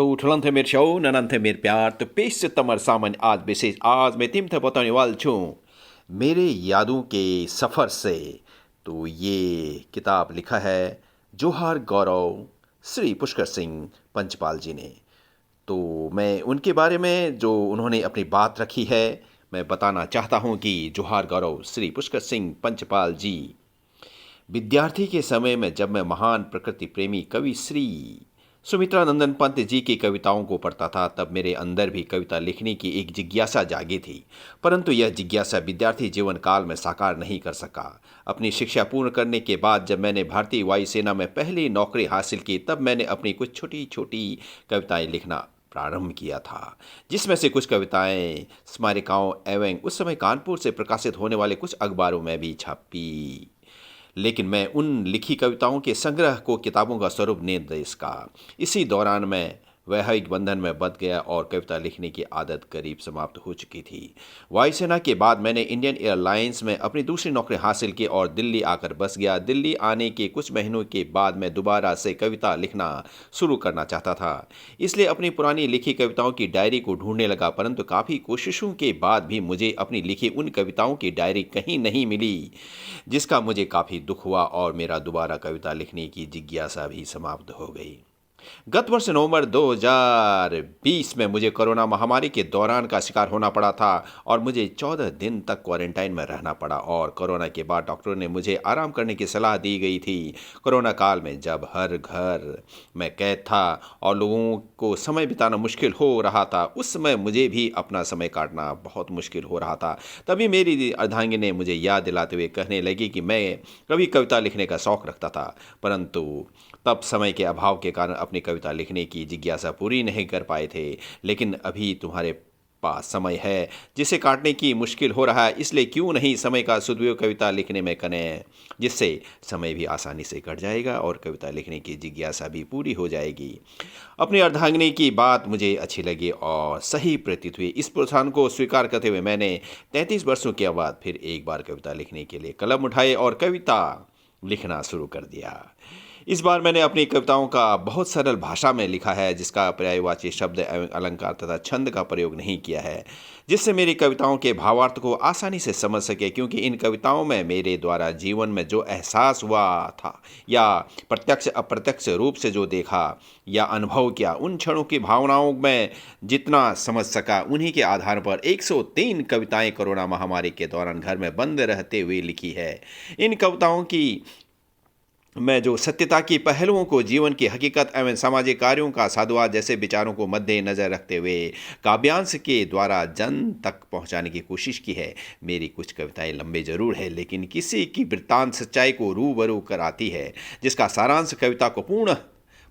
तो उठलन थे मेरे शो ननन थे मेरे प्यार तो पेश से तमर सामन आज विशेष आज मैं तिम थे बताने वाल छूँ मेरे यादों के सफ़र से। तो ये किताब लिखा है जोहार गौरव श्री पुष्कर सिंह पंचपाल जी ने। तो मैं उनके बारे में जो उन्होंने अपनी बात रखी है मैं बताना चाहता हूँ कि जोहार गौरव श्री पुष्कर सिंह पंचपाल जी विद्यार्थी के समय में जब मैं महान प्रकृति प्रेमी कवि श्री सुमित्रा नंदन पंत जी की कविताओं को पढ़ता था तब मेरे अंदर भी कविता लिखने की एक जिज्ञासा जागी थी। परंतु यह जिज्ञासा विद्यार्थी जीवन काल में साकार नहीं कर सका। अपनी शिक्षा पूर्ण करने के बाद जब मैंने भारतीय वायुसेना में पहली नौकरी हासिल की तब मैंने अपनी कुछ छोटी छोटी कविताएं लिखना प्रारंभ किया था, जिसमें से कुछ कविताएं स्मारिकाओं एवं उस समय कानपुर से प्रकाशित होने वाले कुछ अखबारों में भी छपी। लेकिन मैं उन लिखी कविताओं के संग्रह को किताबों का स्वरूप निर्देश का इसी दौरान मैं वैवाहिक बंधन में बंध गया और कविता लिखने की आदत करीब समाप्त हो चुकी थी। वायुसेना के बाद मैंने इंडियन एयरलाइंस में अपनी दूसरी नौकरी हासिल की और दिल्ली आकर बस गया। दिल्ली आने के कुछ महीनों के बाद मैं दोबारा से कविता लिखना शुरू करना चाहता था, इसलिए अपनी पुरानी लिखी कविताओं की डायरी को ढूंढने लगा। परंतु काफ़ी कोशिशों के बाद भी मुझे अपनी लिखी उन कविताओं की डायरी कहीं नहीं मिली, जिसका मुझे काफ़ी दुख हुआ और मेरा दोबारा कविता लिखने की जिज्ञासा भी समाप्त हो गई। गत वर्ष नवंबर 2020 में मुझे कोरोना महामारी के दौरान का शिकार होना पड़ा था और मुझे 14 दिन तक क्वारंटाइन में रहना पड़ा और कोरोना के बाद डॉक्टरों ने मुझे आराम करने की सलाह दी गई थी। कोरोना काल में जब हर घर में कैद था और लोगों को समय बिताना मुश्किल हो रहा था, उस समय मुझे भी अपना समय काटना बहुत मुश्किल हो रहा था। तभी मेरी अर्धांगिनी ने मुझे याद दिलाते हुए कहने लगी कि मैं कभी कविता लिखने का शौक़ रखता था, परंतु तब समय के अभाव के कारण अपनी कविता लिखने की जिज्ञासा पूरी नहीं कर पाए थे। लेकिन अभी तुम्हारे पास समय है जिसे काटने की मुश्किल हो रहा है, इसलिए क्यों नहीं समय का सदुपयोग कविता लिखने में करें, जिससे समय भी आसानी से कट जाएगा और कविता लिखने की जिज्ञासा भी पूरी हो जाएगी। अपनी अर्धांगिनी की बात मुझे अच्छी लगी और सही प्रतीत हुई। इस प्रोत्साहन को स्वीकार करते हुए मैंने 33 वर्षों के बाद फिर एक बार कविता लिखने के लिए कलम उठाए और कविता लिखना शुरू कर दिया। इस बार मैंने अपनी कविताओं का बहुत सरल भाषा में लिखा है, जिसका पर्यायवाची शब्द एवं अलंकार तथा छंद का प्रयोग नहीं किया है, जिससे मेरी कविताओं के भावार्थ को आसानी से समझ सके। क्योंकि इन कविताओं में मेरे द्वारा जीवन में जो एहसास हुआ था या प्रत्यक्ष अप्रत्यक्ष रूप से जो देखा या अनुभव किया, उन क्षणों की भावनाओं में जितना समझ सका, उन्हीं के आधार पर 103 कविताएं कोरोना महामारी के दौरान घर में बंद रहते हुए लिखी है। इन कविताओं की मैं जो सत्यता की पहलुओं को, जीवन की हकीकत एवं सामाजिक कार्यों का साधुवाद जैसे विचारों को मद्देनजर रखते हुए काव्यांश के द्वारा जन तक पहुंचाने की कोशिश की है। मेरी कुछ कविताएं लंबे जरूर है, लेकिन किसी की वृत्तांत सच्चाई को रूबरू कराती है, जिसका सारांश कविता को पूर्ण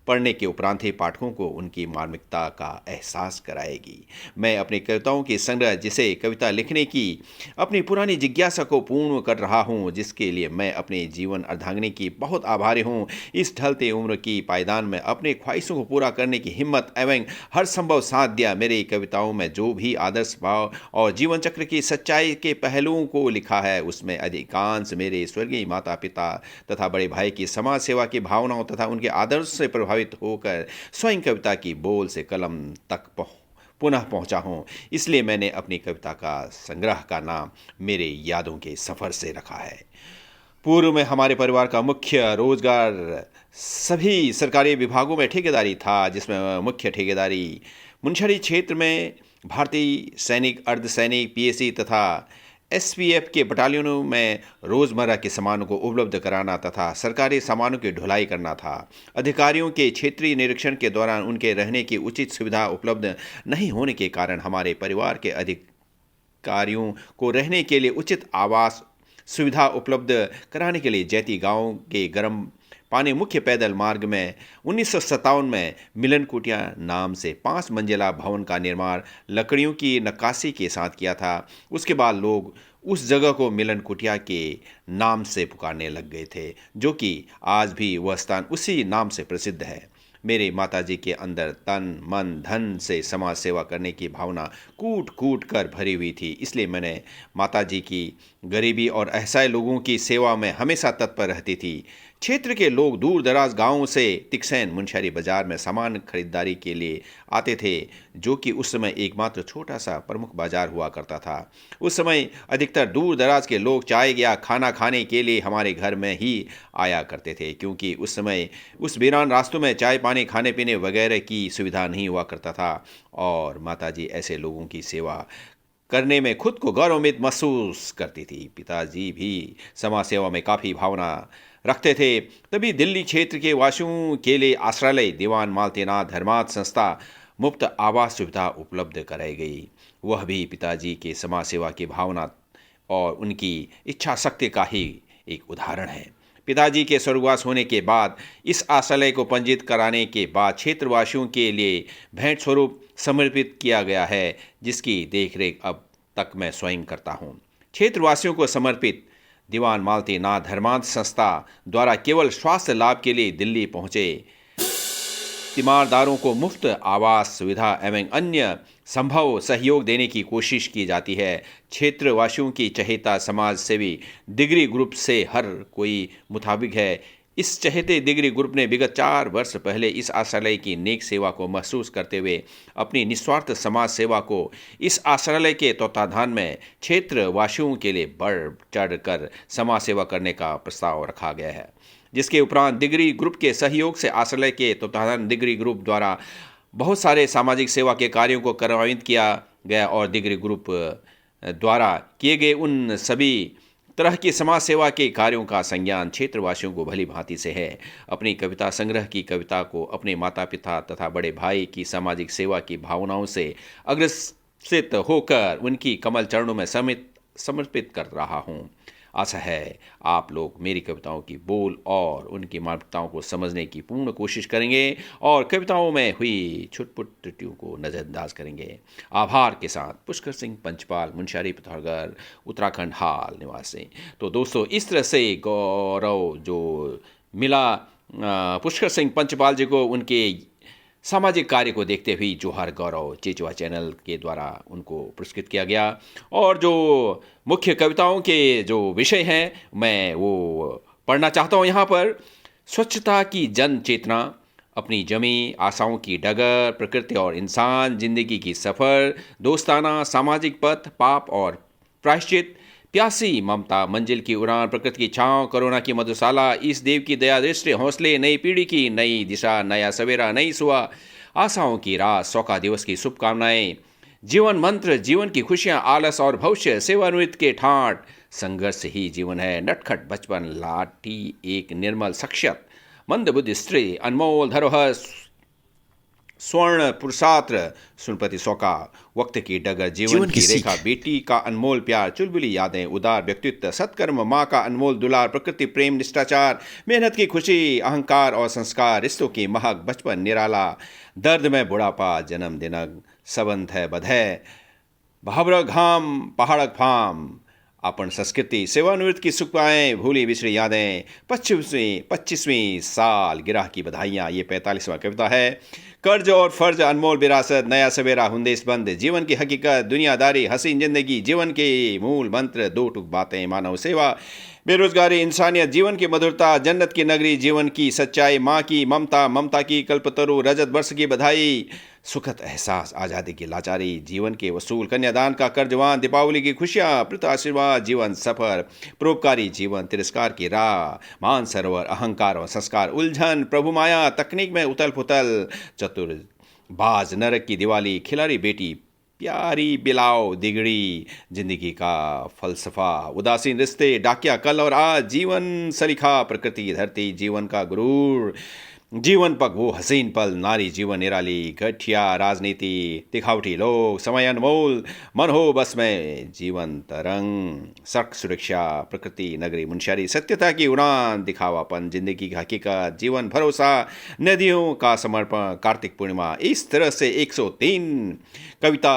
पढ़ने के उपरांत ही पाठकों को उनकी मार्मिकता का एहसास कराएगी। मैं अपनी कविताओं की संग्रह, जिसे कविता लिखने की अपनी पुरानी जिज्ञासा को पूर्ण कर रहा हूँ, जिसके लिए मैं अपने जीवन अर्धांगिनी की बहुत आभारी हूँ। इस ढलते उम्र की पायदान में अपने ख्वाहिशों को पूरा करने की हिम्मत एवं हर संभव साथ दिया। मेरी कविताओं में जो भी आदर्श भाव और जीवन चक्र की सच्चाई के पहलुओं को लिखा है, उसमें अधिकांश मेरे स्वर्गीय माता पिता तथा बड़े भाई की समाज सेवा की भावनाओं तथा उनके आदर्श से प्रभावित होकर स्वयं कविता की बोल से कलम तक पुनः पहुंचा हूं। इसलिए मैंने अपनी कविता का संग्रह का नाम मेरे यादों के सफ़र से रखा है। पूर्व में हमारे परिवार का मुख्य रोजगार सभी सरकारी विभागों में ठेकेदारी था, जिसमें मुख्य ठेकेदारी मुनस्यारी क्षेत्र में भारतीय सैनिक, अर्धसैनिक, पीएसी तथा एसपीएफ के बटालियनों में रोज़मर्रा के सामानों को उपलब्ध कराना तथा सरकारी सामानों की ढुलाई करना था। अधिकारियों के क्षेत्रीय निरीक्षण के दौरान उनके रहने की उचित सुविधा उपलब्ध नहीं होने के कारण हमारे परिवार के अधिकारियों को रहने के लिए उचित आवास सुविधा उपलब्ध कराने के लिए जैती गांव के गर्म पानी मुख्य पैदल मार्ग में 1957 में मिलन कुटिया नाम से 5 मंजिला भवन का निर्माण लकड़ियों की नक्काशी के साथ किया था। उसके बाद लोग उस जगह को मिलन कुटिया के नाम से पुकारने लग गए थे, जो कि आज भी वह स्थान उसी नाम से प्रसिद्ध है। मेरे माताजी के अंदर तन मन धन से समाज सेवा करने की भावना कूट कूट कर भरी हुई थी। इसलिए मैंने माताजी की गरीबी और असहाय लोगों की सेवा में हमेशा तत्पर रहती थी। क्षेत्र के लोग दूर दराज गांवों से तिक्सैन मुनस्यारी बाजार में सामान खरीदारी के लिए आते थे, जो कि उस समय एकमात्र छोटा सा प्रमुख बाजार हुआ करता था। उस समय अधिकतर दूर दराज के लोग चाय या खाना खाने के लिए हमारे घर में ही आया करते थे, क्योंकि उस समय उस वीरान रास्तों में चाय पानी खाने पीने वगैरह की सुविधा नहीं हुआ करता था। और माताजी ऐसे लोगों की सेवा करने में खुद को गौरवान्वित महसूस करती थी। पिताजी भी समाज सेवा में काफ़ी भावना रखते थे। तभी दिल्ली क्षेत्र के वासियों के लिए आश्रय दीवान मालतीनाथ धर्मार्थ संस्था मुफ्त आवास सुविधा उपलब्ध कराई गई। वह भी पिताजी के समाज सेवा की भावना और उनकी इच्छा शक्ति का ही एक उदाहरण है। पिताजी के स्वर्गवास होने के बाद इस आश्रय को पंजीकृत कराने के बाद क्षेत्रवासियों के लिए भेंट स्वरूप समर्पित किया गया है, जिसकी देखरेख अब तक मैं स्वयं करता हूँ। क्षेत्रवासियों को समर्पित दीवान मालतीनाथ धर्मार्थ संस्था द्वारा केवल स्वास्थ्य लाभ के लिए दिल्ली पहुँचे तीमारदारों को मुफ्त आवास सुविधा एवं अन्य संभव सहयोग देने की कोशिश की जाती है। क्षेत्रवासियों की चहेता समाज सेवी डिग्री ग्रुप से हर कोई मुताबिक है। इस चहेते डिग्री ग्रुप ने विगत 4 वर्ष पहले इस आश्रय की नेक सेवा को महसूस करते हुए अपनी निस्वार्थ समाज सेवा को इस आश्रय के तत्वाधान में क्षेत्रवासियों के लिए बढ़ चढ़ कर समाज सेवा करने का प्रस्ताव रखा गया है, जिसके उपरांत डिग्री ग्रुप के सहयोग से आश्रय के तत्वाधान डिग्री ग्रुप द्वारा बहुत सारे सामाजिक सेवा के कार्यों को कार्यान्वित किया गया और डिग्री ग्रुप द्वारा किए गए उन सभी तरह की समाज सेवा के कार्यों का संज्ञान क्षेत्रवासियों को भली भांति से है। अपनी कविता संग्रह की कविता को अपने माता पिता तथा बड़े भाई की सामाजिक सेवा की भावनाओं से अग्रसित होकर उनकी कमल चरणों में समर्पित कर रहा हूँ। आशा है आप लोग मेरी कविताओं की बोल और उनकी मानवताओं को समझने की पूर्ण कोशिश करेंगे और कविताओं में हुई छुटपुट त्रुटियों को नज़रअंदाज करेंगे। आभार के साथ पुष्कर सिंह पंचपाल, मुनस्यारी, पिथौरागढ़, उत्तराखंड हाल निवासी। तो दोस्तों, इस तरह से गौरव जो मिला पुष्कर सिंह पंचपाल जी को उनके सामाजिक कार्य को देखते हुए जोहार गौरव चेचवा चैनल के द्वारा उनको पुरस्कृत किया गया। और जो मुख्य कविताओं के जो विषय हैं मैं वो पढ़ना चाहता हूँ यहाँ पर। स्वच्छता की जन चेतना, अपनी जमी आशाओं की डगर, प्रकृति और इंसान, जिंदगी की सफ़र, दोस्ताना सामाजिक पथ, पाप और प्रायश्चित, प्यासी ममता, मंजिल की उड़ान, प्रकृति की छांव, कोरोना की मधुशाला, इस देव की दया दृष्टि, हौसले, नई पीढ़ी की नई दिशा, नया सवेरा, नई सुबह, आशाओं की रात, सौका दिवस की शुभकामनाएं, जीवन मंत्र, जीवन की खुशियां, आलस और भविष्य, सेवानिवृत्त के ठाट, संघर्ष ही जीवन है, नटखट बचपन, लाठी एक निर्मल शख्सियत, मंदबुद्धि स्त्री, अनमोल धरोहर, स्वर्ण पुरुषात्र, सुनपति सौका, वक्त की डगर, जीवन की रेखा, बेटी का अनमोल प्यार, चुलबुली यादें, उदार व्यक्तित्व, सत्कर्म, माँ का अनमोल दुलार, प्रकृति प्रेम, शिष्टाचार, मेहनत की खुशी, अहंकार और संस्कार, रिश्तों की महक, बचपन निराला, दर्द में बुढ़ापा, जन्म दिनक, सबंध है बधय, भावरक घाम, पहाड़क फाम, अपन संस्कृति, सेवानिवृत्त की सुखपाएँ, भूली बिछड़ी यादें, 25वीं साल गिराह की बधाइयाँ। ये 45वां कविता है। कर्ज और फर्ज, अनमोल विरासत, नया सवेरा, हुंदेस बंद, जीवन की हकीकत, दुनियादारी, हसीन जिंदगी, जीवन के मूल मंत्र, 2 टुक बातें, मानव सेवा, बेरोजगारी, इंसानियत, जीवन की मधुरता, जन्नत की नगरी, जीवन की सच्चाई, माँ की ममता, ममता की कल्पतरु, रजत वर्ष की बधाई, सुखद एहसास, आज़ादी की लाचारी, जीवन के वसूल, कन्यादान का कर्जवान, दीपावली की खुशियाँ, प्रत आशीर्वाद, जीवन सफर, परोपकारी जीवन, तिरस्कार की राह, मान सरोवर, अहंकार और संस्कार, उलझन, प्रभु माया, तकनीक में उथल पुथल, चतुर बाज, नरक की दिवाली, खिलाड़ी बेटी, प्यारी बिलाव, दिगड़ी, जिंदगी का फलसफा, उदासीन रिश्ते, डाकिया कल और आज, जीवन सरीखा, प्रकृति धरती, जीवन का गुरूर, जीवन पग वो हसीन पल, नारी जीवन निराली, गठिया राजनीति, दिखावटी लोग, समय अनमोल, मन हो बस में, जीवन तरंग, सड़क सुरक्षा, प्रकृति नगरी, मुनस्यारी, सत्यता की उड़ान, दिखावापन, जिंदगी की हकीकत, जीवन भरोसा, नदियों का समर्पण, कार्तिक पूर्णिमा। इस तरह से 103 कविता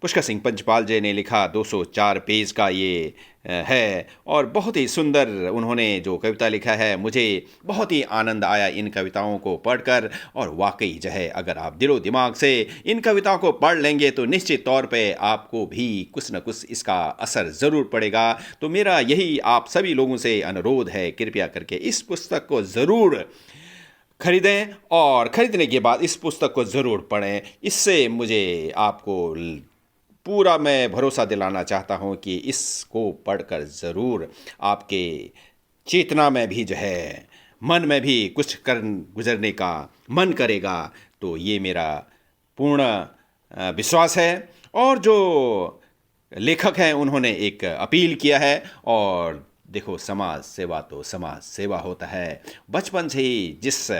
पुष्कर सिंह पंचपाल जी ने लिखा 204 पेज का ये है और बहुत ही सुंदर उन्होंने जो कविता लिखा है, मुझे बहुत ही आनंद आया इन कविताओं को पढ़कर। और वाकई जो है, अगर आप दिलो दिमाग से इन कविताओं को पढ़ लेंगे तो निश्चित तौर पे आपको भी कुछ न कुछ इसका असर ज़रूर पड़ेगा। तो मेरा यही आप सभी लोगों से अनुरोध है, कृपया करके इस पुस्तक को ज़रूर खरीदें और ख़रीदने के बाद इस पुस्तक को ज़रूर पढ़ें। इससे मुझे आपको पूरा मैं भरोसा दिलाना चाहता हूँ कि इसको पढ़कर ज़रूर आपके चेतना में भी जो है, मन में भी कुछ कर गुजरने का मन करेगा। तो ये मेरा पूर्ण विश्वास है। और जो लेखक हैं उन्होंने एक अपील किया है, और देखो, समाज सेवा तो समाज सेवा होता है। बचपन से ही जिस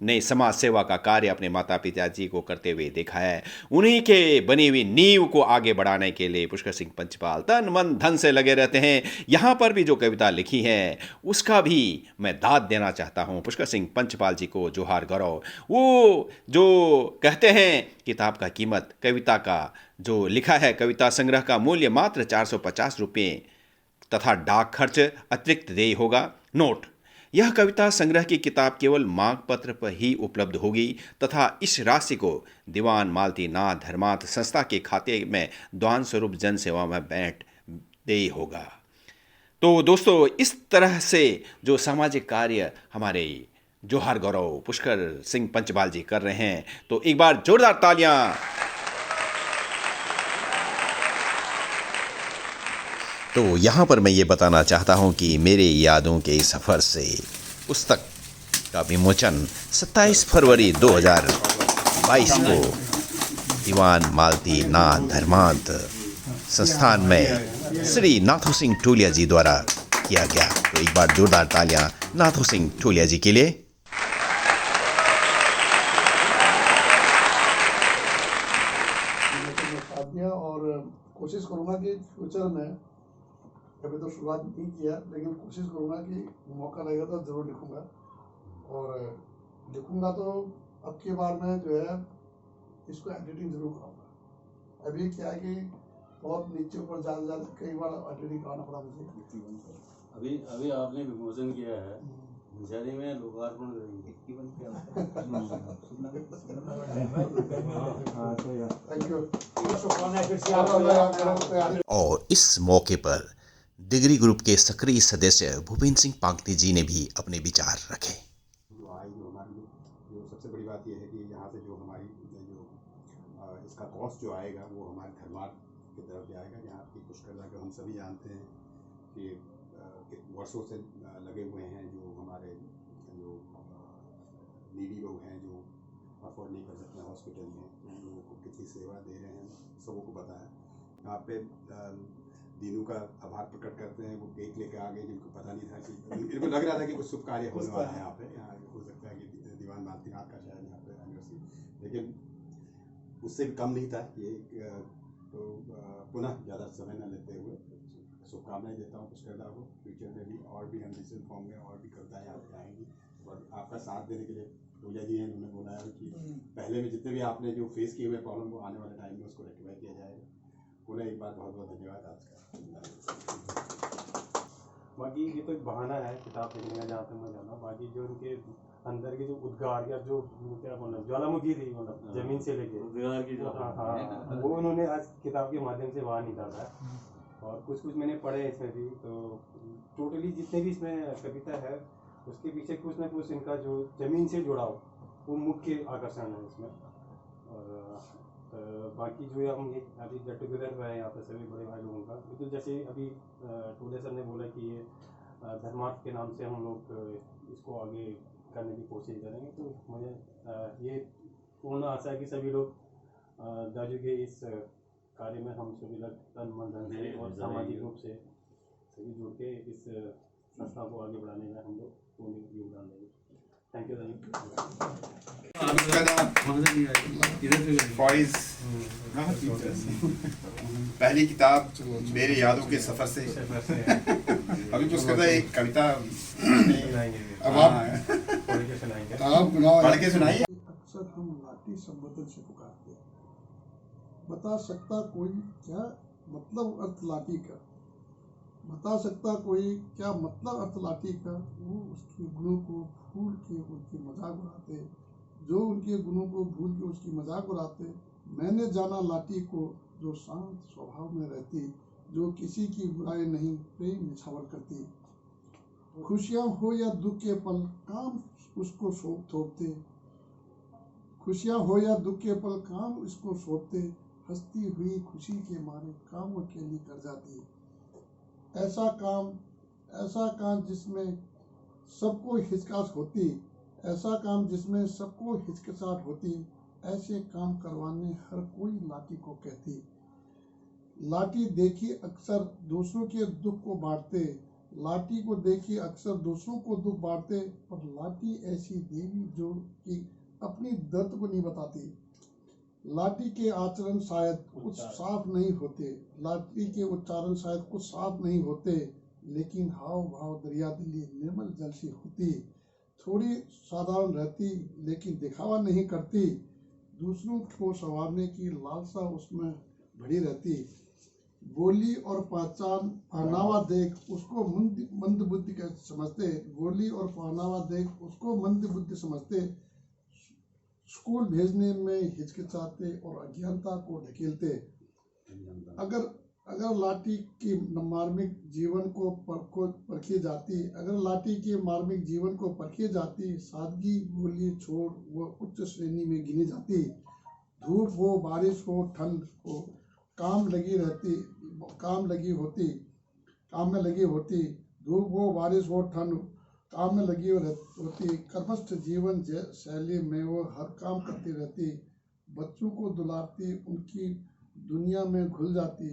ने समाज सेवा का कार्य अपने माता पिताजी को करते हुए देखा है, उन्हीं के बनी हुई नींव को आगे बढ़ाने के लिए पुष्कर सिंह पंचपाल तन मन धन से लगे रहते हैं। यहाँ पर भी जो कविता लिखी है उसका भी मैं दाद देना चाहता हूँ पुष्कर सिंह पंचपाल जी को। जोहार गौरव। वो जो कहते हैं, किताब का कीमत, कविता का जो लिखा है, कविता संग्रह का मूल्य मात्र 450 रुपये तथा डाक खर्च अतिरिक्त देय होगा। नोट: यह कविता संग्रह की किताब केवल मांग पत्र पर ही उपलब्ध होगी तथा इस राशि को दीवान मालती नाथ धर्मार्थ संस्था के खाते में दान स्वरूप जन सेवा में भेंट देय होगा। तो दोस्तों, इस तरह से जो सामाजिक कार्य हमारे जोहार गौरव पुष्कर सिंह पंचपाल जी कर रहे हैं, तो एक बार जोरदार तालियां। तो यहाँ पर मैं ये बताना चाहता हूँ कि मेरे यादों के सफ़र से पुस्तक का विमोचन 27 फरवरी 2022 को दीवान मालती नाथ धर्मार्थ संस्थान में श्री नाथू सिंह टोलिया जी द्वारा किया गया। तो एक बार जोरदार तालियां नाथू सिंह टोलिया जी के लिए। और कोशिश करूँगा कि फ्यूचर में, कभी तो शुरुआत नहीं किया, लेकिन कोशिश करूँगा कि मौका लगेगा तो ज़रूर लिखूँगा। और लिखूँगा तो अब की बार में जो है इसको एडिटिंग ज़रूर करूँगा। अभी क्या है कि बहुत नीचे ऊपर ज़्यादा कई बार एडिटिंग कराना पड़ा मुझे। अभी आपने विमोचन किया है, जरी में लोकार्पण करेंगे। और इस मौके पर डिग्री ग्रुप के सक्रिय सदस्य भूपेंद्र सिंह पांगती जी ने भी अपने विचार रखे। जो सबसे बड़ी बात यह है कि यहाँ से जो हमारी इसका कॉस्ट जो आएगा वो हमारे धर्मार्थ की तरफ जाएगा, जहाँ की पुष्कर को हम सभी जानते हैं कि वर्षों से लगे हुए हैं। जो हमारे जो नीडी लोग हैं जो अफोर्ड नहीं कर सकते हॉस्पिटल में, उन लोगों को कितनी सेवा दे रहे हैं, सबों को पता है। यहाँ पे दीनू का आभार प्रकट करते हैं। वो केक लेकर आ गए, जिनको पता नहीं था कि इनको लग रहा था कि कुछ शुभ कार्य होने वाला है यहाँ पे। यहाँ हो सकता है कि दीवान मालतीनाथ का शायद यहाँ पे एनिवर्सरी, लेकिन उससे भी कम नहीं था ये। तो पुनः ज़्यादा समय न लेते हुए शुभकामनाएं देता हूँ पुष्कर को। फ्यूचर में भी और भी हम डिजिटल फॉर्म में और भी कविताएँ यहाँ पे आएंगी। और आपका साथ देने के लिए टोलिया जी हैं, उन्होंने बोला है कि पहले में जितने भी आपने जो फेस किए हुए प्रॉब्लम वो आने वाले टाइम में उसको रेक्टिफाई किया जाएगा। पुनः एक बार बहुत बहुत धन्यवाद आपका। बाकी ये तो एक बहाना है किताब लिखने का, जहाँ तक मैं जानता हूँ। बाकी जो उनके अंदर की जो उद्गार या जो क्या बोलना, ज्वालामुखी थी, मतलब जमीन से लेके उद्गार की जो, हाँ, वो उन्होंने आज किताब के माध्यम से बाहर निकाला है। और कुछ मैंने पढ़े इसमें भी। तो टोटली जितने भी इसमें कविता है उसके पीछे कुछ ना कुछ इनका जो जमीन से जुड़ाव वो मुख्य आकर्षण है इसमें। और बाकी जो हम ये अभी गेट टुगेदर हुआ है यहाँ पर सभी बड़े भाई लोगों का, तो जैसे अभी टोले सर ने बोला कि ये धर्मार्थ के नाम से हम लोग इसको आगे करने की कोशिश करेंगे। तो मुझे ये पूर्ण आशा है कि सभी लोग दाजू के इस कार्य में हम सभी लोग तन मन धन से और सामाजिक रूप से सभी जुड़ के इस संस्था को आगे बढ़ाने में हम लोग पूर्ण योगदान देंगे। Thank you. पहली किताब मेरे यादों के सफर से अभी पुष्कर एक कविता अब आप पढ़ के सुनाइए। अक्सर हम लाठी संबोधन से पुकारते हैं, बता सकता कोई क्या मतलब अर्थ लाठी का, बता सकता कोई क्या मतलब अर्थ लाठी का। वो उसके गुणों को भूल के उनकी मजाक उड़ाते, जो उनके गुणों को भूल के उसकी मजाक उड़ाते। मैंने जाना लाठी को जो शांत स्वभाव में रहती, जो किसी की बुराई नहीं प्रेम निछावर करती। खुशियाँ हो या दुख के पल काम उसको थोपते, खुशियाँ हो या दुख के पल काम उसको सौंपते। हंसती हुई खुशी के मारे काम अकेली कर जाती। ऐसा काम जिसमें सबको हिचकिचाहट होती, ऐसा काम जिसमें सबको हिचकिचाहट होती। ऐसे काम करवाने हर कोई लाठी को कहती। लाठी देखी अक्सर दूसरों के दुख को बांटते, लाठी को देखी अक्सर दूसरों को दुख बांटते। पर लाठी ऐसी देवी जो कि अपनी दर्द को नहीं बताती। लाठी के आचरण शायद कुछ साफ नहीं होते, लाठी के उच्चारण शायद कुछ साफ नहीं होते, लेकिन हाव भाव दरिया दिली निर्मल जल सी होती। थोड़ी साधारण रहती लेकिन दिखावा नहीं करती, दूसरों को संवारने की लालसा उसमें भरी रहती। बोली और पहनावा देख उसको मंद बुद्धि समझते, बोली और पहनावा देख उसको मंद बुद्धि समझते। स्कूल भेजने में हिचकिचाते और अज्ञानता को ढकेलते। अगर लाठी की मार्मिक जीवन को परखी जाती, अगर लाठी के मार्मिक जीवन को परखी जाती, सादगी बोली छोड़ वो उच्च श्रेणी में गिनी जाती। धूप हो बारिश हो ठंड हो काम में लगी होती, धूप हो बारिश हो ठंड काम में लगी होती। कर्मस्थ जीवन शैली में वो हर काम करती रहती। बच्चों को दुलारती, उनकी दुनिया में घुल जाती।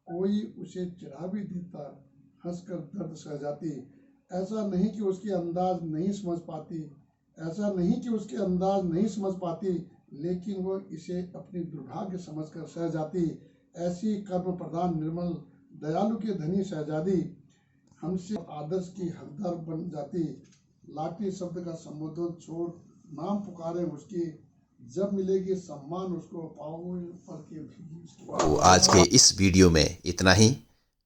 कोई उसे चिढ़ा भी देता, हंसकर दर्द सह जाती। ऐसा नहीं कि उसके अंदाज नहीं समझ पाती, लेकिन वो इसे अपनी दुर्भाग्य समझकर सह जाती। ऐसी कर्म प्रधान निर्मल दयालु के धनी शहजादी हमसे आदर्श की हकदार बन जाती। लाठी शब्द का संबोधन छोड़ नाम पुकारे उसकी, जब मिलेगी सम्मान उसको पाओ पर के। तो आज के इस वीडियो में इतना ही।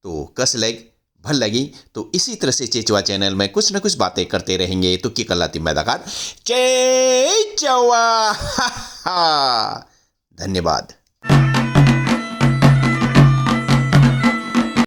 तो कस लग भल लगी तो इसी तरह से चेचवा चैनल में कुछ न कुछ बातें करते रहेंगे। तो की कलाती मैदाकार चेचवा। धन्यवाद।